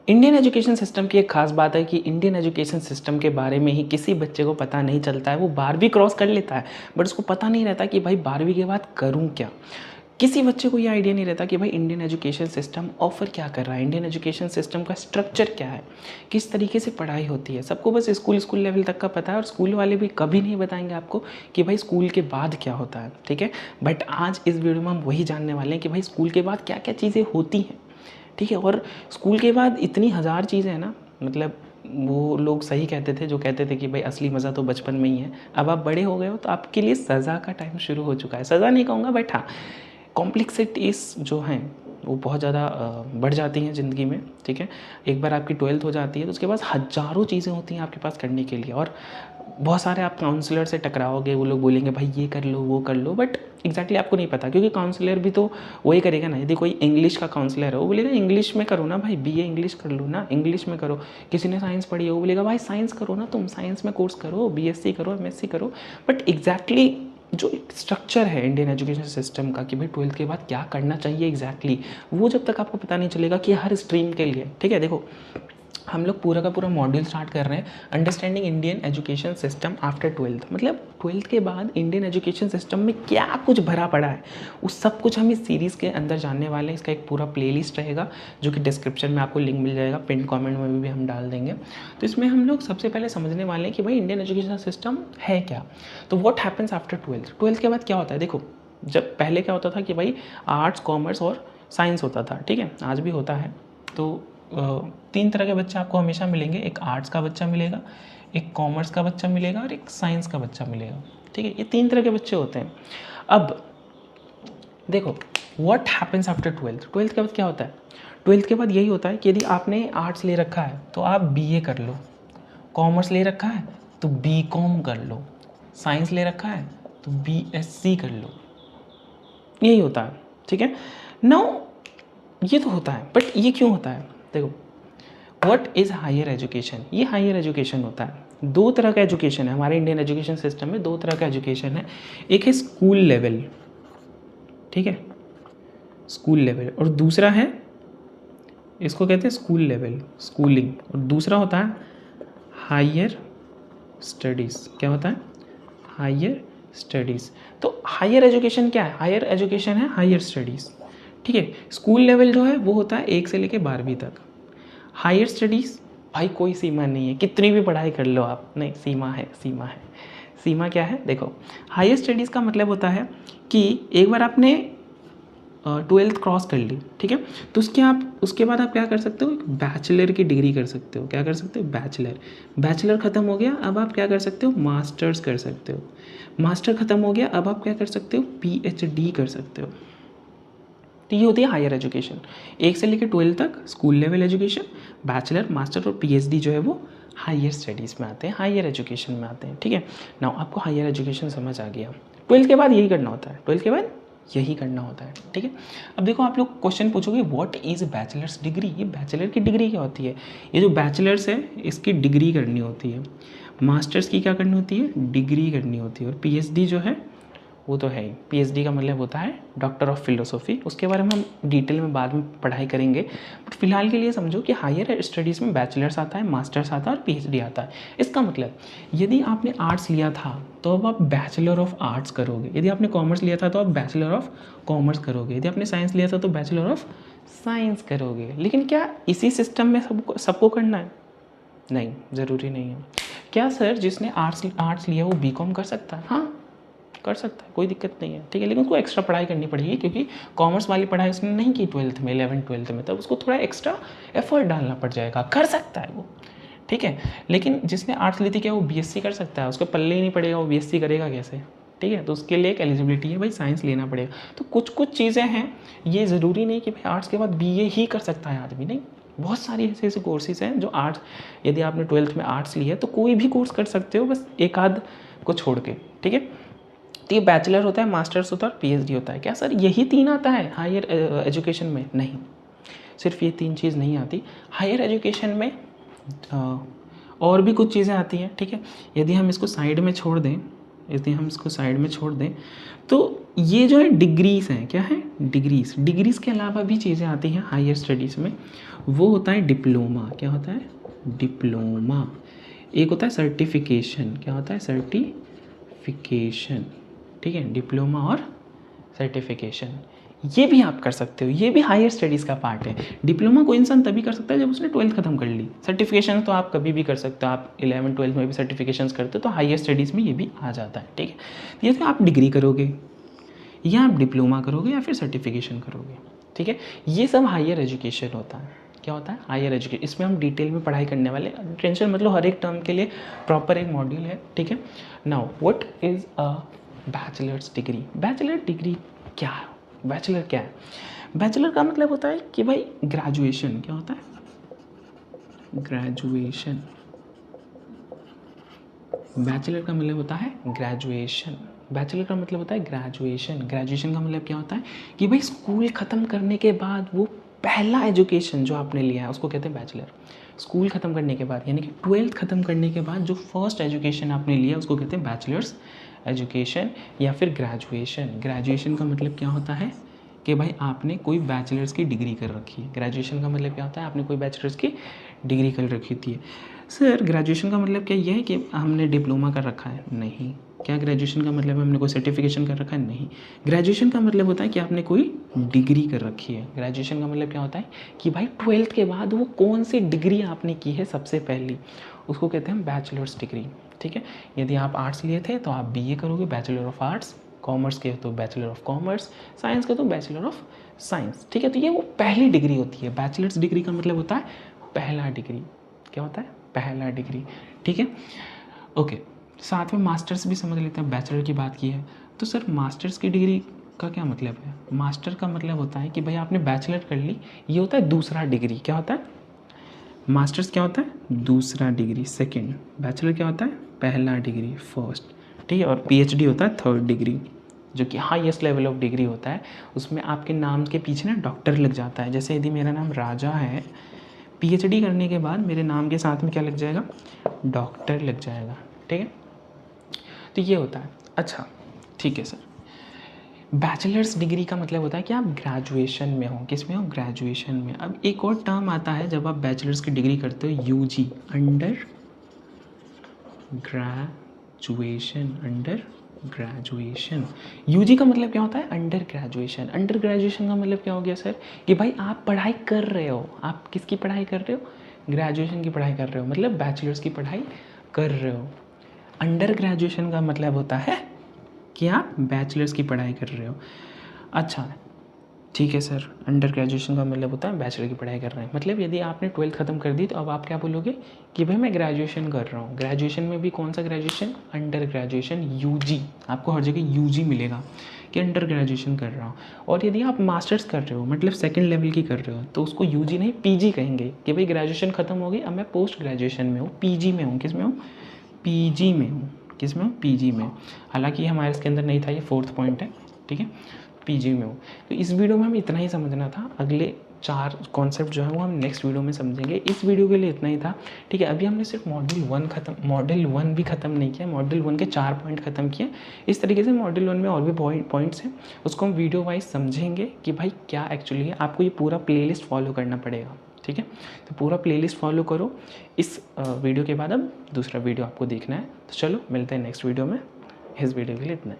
Indian education system की एक खास बात है कि इंडियन एजुकेशन सिस्टम के बारे में ही किसी बच्चे को पता नहीं चलता है। वो 12वीं क्रॉस कर लेता है बट उसको पता नहीं रहता कि भाई 12वीं के बाद करूँ क्या। किसी बच्चे को ये आइडिया नहीं रहता कि भाई इंडियन एजुकेशन सिस्टम ऑफर क्या कर रहा है, इंडियन एजुकेशन सिस्टम का स्ट्रक्चर क्या है, किस तरीके से पढ़ाई होती है। सबको बस स्कूल लेवल तक का पता है और स्कूल वाले भी कभी नहीं बताएंगे आपको कि भाई स्कूल के बाद क्या होता है, ठीक है। बट आज इस वीडियो में हम वही जानने वाले हैं कि भाई स्कूल के बाद क्या क्या चीज़ें होती हैं, ठीक है। और स्कूल के बाद इतनी हज़ार चीज़ें हैं ना, मतलब वो लोग सही कहते थे जो कहते थे कि भाई असली मज़ा तो बचपन में ही है। अब आप बड़े हो गए हो तो आपके लिए सज़ा का टाइम शुरू हो चुका है। सज़ा नहीं कहूँगा बट हाँ, कॉम्प्लेक्सिटीज़ जो हैं वो बहुत ज़्यादा बढ़ जाती हैं ज़िंदगी में, ठीक है। एक बार आपकी 12th हो जाती है तो उसके बाद हज़ारों चीज़ें होती हैं आपके पास करने के लिए और बहुत सारे आप काउंसलर से टकराओगे। वो लोग बोलेंगे भाई ये कर लो वो कर लो, बट एग्जैक्टली आपको नहीं पता क्योंकि काउंसलर भी तो वही करेगा ना। यदि कोई इंग्लिश का काउंसलर है वो बोलेगा इंग्लिश में करो ना भाई, बीए इंग्लिश कर लो ना, इंग्लिश में करो। किसी ने साइंस पढ़ी है वो बोलेगा भाई साइंस करो ना, तुम साइंस में कोर्स करो, बीएससी करो, एमएससी करो। बट एग्जैक्टली जो स्ट्रक्चर है इंडियन एजुकेशन सिस्टम का कि भाई 12th के बाद क्या करना चाहिए एग्जैक्टली, वो जब तक आपको पता नहीं चलेगा कि हर स्ट्रीम के लिए, ठीक है। देखो हम लोग पूरा का पूरा मॉड्यूल स्टार्ट कर रहे हैं understanding Indian education system after 12th। मतलब 12th के बाद इंडियन एजुकेशन सिस्टम में क्या कुछ भरा पड़ा है उस सब कुछ हम इस सीरीज़ के अंदर जानने वाले हैं। इसका एक पूरा प्लेलिस्ट रहेगा जो कि डिस्क्रिप्शन में आपको लिंक मिल जाएगा, पिन कमेंट में भी हम डाल देंगे। तो इसमें हम लोग सबसे पहले समझने वाले हैं कि भाई इंडियन एजुकेशन सिस्टम है क्या। तो what happens after 12th, 12th के बाद क्या होता है। देखो जब पहले क्या होता था कि भाई आर्ट्स कॉमर्स और साइंस होता था, ठीक है, आज भी होता है। तो 3 तरह के बच्चे आपको हमेशा मिलेंगे, एक आर्ट्स का बच्चा मिलेगा, एक कॉमर्स का बच्चा मिलेगा और एक साइंस का बच्चा मिलेगा, ठीक है। ये 3 तरह के बच्चे होते हैं। अब देखो what happens after 12th, 12th के बाद क्या होता है। 12th के बाद यही होता है कि यदि आपने आर्ट्स ले रखा है तो आप बीए कर लो, कॉमर्स ले रखा है तो बीकॉम कर लो, साइंस ले रखा है तो बीएससी कर लो, यही होता है, ठीक है। नाउ ये तो होता है बट ये क्यों होता है। देखो व्हाट इज़ हायर एजुकेशन, ये हायर एजुकेशन होता है। 2 तरह का एजुकेशन है हमारे इंडियन एजुकेशन सिस्टम में, 2 तरह का एजुकेशन है। एक है स्कूल लेवल, ठीक है, स्कूल लेवल, और दूसरा है इसको कहते हैं स्कूल लेवल स्कूलिंग, और दूसरा होता है हायर स्टडीज़। क्या होता है, हायर स्टडीज़। तो हायर एजुकेशन क्या है, हायर एजुकेशन है हायर स्टडीज़, ठीक है। स्कूल लेवल जो है वो होता है 1 से लेकर 12वीं तक। हायर स्टडीज़ भाई कोई सीमा नहीं है, कितनी भी पढ़ाई कर लो आप, नहीं, सीमा है, सीमा है। सीमा क्या है, देखो हायर स्टडीज़ का मतलब होता है कि एक बार आपने 12th क्रॉस कर ली, ठीक है, तो उसके बाद आप क्या कर सकते हो, एक बैचलर की डिग्री कर सकते हो। क्या कर सकते हो, बैचलर ख़त्म हो गया, अब आप क्या कर सकते हो, मास्टर्स कर सकते हो। मास्टर ख़त्म हो गया, अब आप क्या कर सकते हो, पीएचडी कर सकते हो। तो ये होती है हायर एजुकेशन। 1 से लेकर 12 तक school level education, bachelor, master और पीएचडी जो है वो हायर स्टडीज़ में आते हैं, हायर एजुकेशन में आते हैं, ठीक है। नाउ आपको हायर एजुकेशन समझ आ गया। 12th के बाद यही करना होता है, 12th के बाद यही करना होता है, ठीक है। अब देखो आप लोग क्वेश्चन पूछोगे व्हाट इज़ बैचलर्स डिग्री, ये बैचलर की डिग्री क्या होती है। ये जो बैचलर्स है इसकी डिग्री करनी होती है, मास्टर्स की क्या करनी होती है, डिग्री करनी होती है, और पीएचडी जो है वो तो है ही। पीएचडी का मतलब होता है डॉक्टर ऑफ फिलोसॉफी। उसके बारे में हम डिटेल में बाद में पढ़ाई करेंगे, बट फिलहाल के लिए समझो कि हायर स्टडीज़ में बैचलर्स आता है, मास्टर्स आता है और पीएचडी आता है। इसका मतलब यदि आपने आर्ट्स लिया था तो अब आप बैचलर ऑफ आर्ट्स करोगे, यदि आपने कॉमर्स लिया था तो आप बैचलर ऑफ कॉमर्स करोगे, यदि आपने साइंस लिया था तो बैचलर ऑफ साइंस करोगे। लेकिन क्या इसी सिस्टम में सबको करना है, नहीं, ज़रूरी नहीं है। क्या सर जिसने आर्ट्स लिया वो बीकॉम कर सकता है, हाँ कर सकता है, कोई दिक्कत नहीं है, ठीक है। लेकिन उसको एक्स्ट्रा पढ़ाई करनी पड़ेगी क्योंकि कॉमर्स वाली पढ़ाई उसने नहीं की 12th में, 11th-12th में, तब उसको थोड़ा एक्स्ट्रा एफर्ट डालना पड़ जाएगा। कर सकता है वो, ठीक है। लेकिन जिसने आर्ट्स ली थी क्या वो बीएससी कर सकता है, उसको पल्ले ही नहीं पड़ेगा, वो बीएससी करेगा कैसे, ठीक है। तो उसके लिए एक एलिजिबिलिटी है भाई, साइंस लेना पड़ेगा। तो कुछ चीज़ें हैं, ये ज़रूरी नहीं कि भाई आर्ट्स के बाद बीए ही कर सकता है आदमी, नहीं। बहुत सारी ऐसे कोर्सेज हैं जो आर्ट्स, यदि आपने 12th में आर्ट्स लिया है तो कोई भी कोर्स कर सकते हो, बस एक आध को छोड़ के, ठीक है। तो ये बैचलर होता है, मास्टर्स होता है और पीएचडी होता है। क्या सर यही 3 आता है हायर एजुकेशन में, नहीं, सिर्फ ये 3 चीज़ नहीं आती हायर एजुकेशन में। और भी कुछ चीज़ें आती हैं, ठीक है। यदि हम इसको साइड में छोड़ दें यदि हम इसको साइड में छोड़ दें तो ये जो है डिग्रीज़ हैं, क्या है, डिग्रीज़ के अलावा भी चीज़ें आती हैं हायर स्टडीज़ में, वो होता है डिप्लोमा। क्या होता है, डिप्लोमा। एक होता है सर्टिफिकेशन, क्या होता है, सर्टिफिकेशन, ठीक है, डिप्लोमा और सर्टिफिकेशन, ये भी आप कर सकते हो, ये भी हायर स्टडीज़ का पार्ट है। डिप्लोमा कोई इंसान तभी कर सकता है जब उसने 12th खत्म कर ली। सर्टिफिकेशन तो आप कभी भी कर सकते हो, आप 11 12 में भी सर्टिफिकेशंस करते हो, तो हायर स्टडीज़ में ये भी आ जाता है, ठीक है। ये तो आप डिग्री करोगे या आप डिप्लोमा करोगे या फिर सर्टिफिकेशन करोगे, ठीक है। ये सब हायर एजुकेशन होता है। क्या होता है, हायर एजुकेशन। इसमें हम डिटेल में पढ़ाई करने वाले, टेंशन मतलब हर एक टर्म के लिए प्रॉपर एक मॉड्यूल है, ठीक है। Now what is a bachelors degree. Bachelor degree क्या है, बैचलर क्या है? बैचलर का मतलब होता है कि भाई ग्रेजुएशन। क्या होता है, ग्रेजुएशन। बैचलर का मतलब होता है ग्रेजुएशन। बैचलर का मतलब होता है ग्रेजुएशन। ग्रेजुएशन का मतलब क्या होता है कि भाई स्कूल ख़त्म करने के बाद वो पहला एजुकेशन जो आपने लिया है उसको कहते हैं बैचलर। स्कूल ख़त्म करने के बाद यानी कि 12th ख़त्म करने के बाद जो फर्स्ट एजुकेशन आपने लिया उसको कहते हैं बैचलर्स एजुकेशन या फिर ग्रेजुएशन। ग्रेजुएशन का मतलब क्या होता है कि भाई आपने कोई बैचलर्स की डिग्री कर रखी है। ग्रेजुएशन का मतलब क्या होता है, आपने कोई बैचलर्स की डिग्री कर रखी होती है। सर ग्रेजुएशन का मतलब क्या ये है कि हमने डिप्लोमा कर रखा है? नहीं। क्या ग्रेजुएशन का मतलब हमने कोई सर्टिफिकेशन कर रखा है? नहीं। ग्रेजुएशन का मतलब होता है कि आपने कोई डिग्री कर रखी है। ग्रेजुएशन का मतलब क्या होता है कि भाई 12th के बाद वो कौन सी डिग्री आपने की है सबसे पहली, उसको कहते हैं बैचलर्स डिग्री, ठीक है। यदि आप आर्ट्स लिए थे तो आप बीए करोगे, बैचलर ऑफ आर्ट्स। कॉमर्स के तो बैचलर ऑफ कॉमर्स, साइंस के तो बैचलर ऑफ साइंस, ठीक है। तो ये वो पहली डिग्री होती है। बैचलर्स डिग्री का मतलब होता है पहला डिग्री। क्या होता है, पहला डिग्री, ठीक है। ओके, साथ में मास्टर्स भी समझ लेते हैं। बैचलर की बात की है तो सर मास्टर्स की डिग्री का क्या मतलब है? मास्टर का मतलब होता है कि भाई आपने बैचलर कर ली, ये होता है दूसरा डिग्री। क्या होता है, मास्टर्स क्या होता है, दूसरा डिग्री, सेकंड। बैचलर क्या होता है, पहला डिग्री, फर्स्ट, ठीक है। और पीएचडी होता है थर्ड डिग्री, जो कि हाईएस्ट लेवल ऑफ डिग्री होता है। उसमें आपके नाम के पीछे ना डॉक्टर लग जाता है। जैसे यदि मेरा नाम राजा है, पीएचडी करने के बाद मेरे नाम के साथ में क्या लग जाएगा, डॉक्टर लग जाएगा, ठीक है। तो ये होता है। अच्छा ठीक है सर, बैचलर्स डिग्री का मतलब होता है कि आप ग्रेजुएशन में हो। किस में हो, ग्रेजुएशन में। अब एक और टर्म आता है जब आप बैचलर्स की डिग्री करते हो, UG, under graduation. Under graduation, UG का मतलब क्या होता है, अंडर ग्रेजुएशन। अंडर ग्रेजुएशन का मतलब क्या हो गया सर कि भाई आप पढ़ाई कर रहे हो। आप किसकी पढ़ाई कर रहे हो, ग्रेजुएशन की पढ़ाई कर रहे हो, मतलब बैचलर्स की पढ़ाई कर रहे हो। अंडर ग्रेजुएशन का मतलब होता है कि आप बैचलर्स की पढ़ाई कर रहे हो। अच्छा ठीक है सर, अंडर ग्रेजुएशन का मतलब होता है बैचलर की पढ़ाई कर रहे हैं। मतलब यदि आपने 12th ख़त्म कर दी तो अब आप क्या बोलोगे कि भाई मैं ग्रेजुएशन कर रहा हूँ। ग्रेजुएशन में भी कौन सा ग्रेजुएशन, अंडर ग्रेजुएशन, यूजी। आपको हर जगह यूजी मिलेगा कि अंडर ग्रेजुएशन कर रहा हूँ। और यदि आप मास्टर्स कर रहे हो, मतलब सेकेंड लेवल की कर रहे हो, तो उसको यूजी नहीं पीजी कहेंगे कि भाई ग्रेजुएशन ख़त्म हो गई, अब मैं पोस्ट ग्रेजुएशन में हूँ, पीजी में हूँ। किस में हूँ, पीजी में हूँ। किस में हूँ, पीजी में। हालांकि हमारे इसके अंदर नहीं था, ये 4th पॉइंट है, ठीक है, पीजी में हूँ। तो इस वीडियो में हमें इतना ही समझना था। अगले 4 कॉन्सेप्ट जो है वो हम नेक्स्ट वीडियो में समझेंगे। इस वीडियो के लिए इतना ही था, ठीक है। अभी हमने सिर्फ मॉड्यूल 1 भी ख़त्म नहीं किया। मॉड्यूल 1 के 4 पॉइंट ख़त्म किए। इस तरीके से मॉड्यूल 1 में और भी पॉइंट्स हैं, उसको हम वीडियो वाइज समझेंगे कि भाई क्या एक्चुअली है। आपको ये पूरा प्लेलिस्ट फॉलो करना पड़ेगा, ठीक है। तो पूरा प्लेलिस्ट फॉलो करो। इस वीडियो के बाद अब दूसरा वीडियो आपको देखना है। तो चलो मिलते हैं नेक्स्ट वीडियो में। इस वीडियो के लिए इतना ही।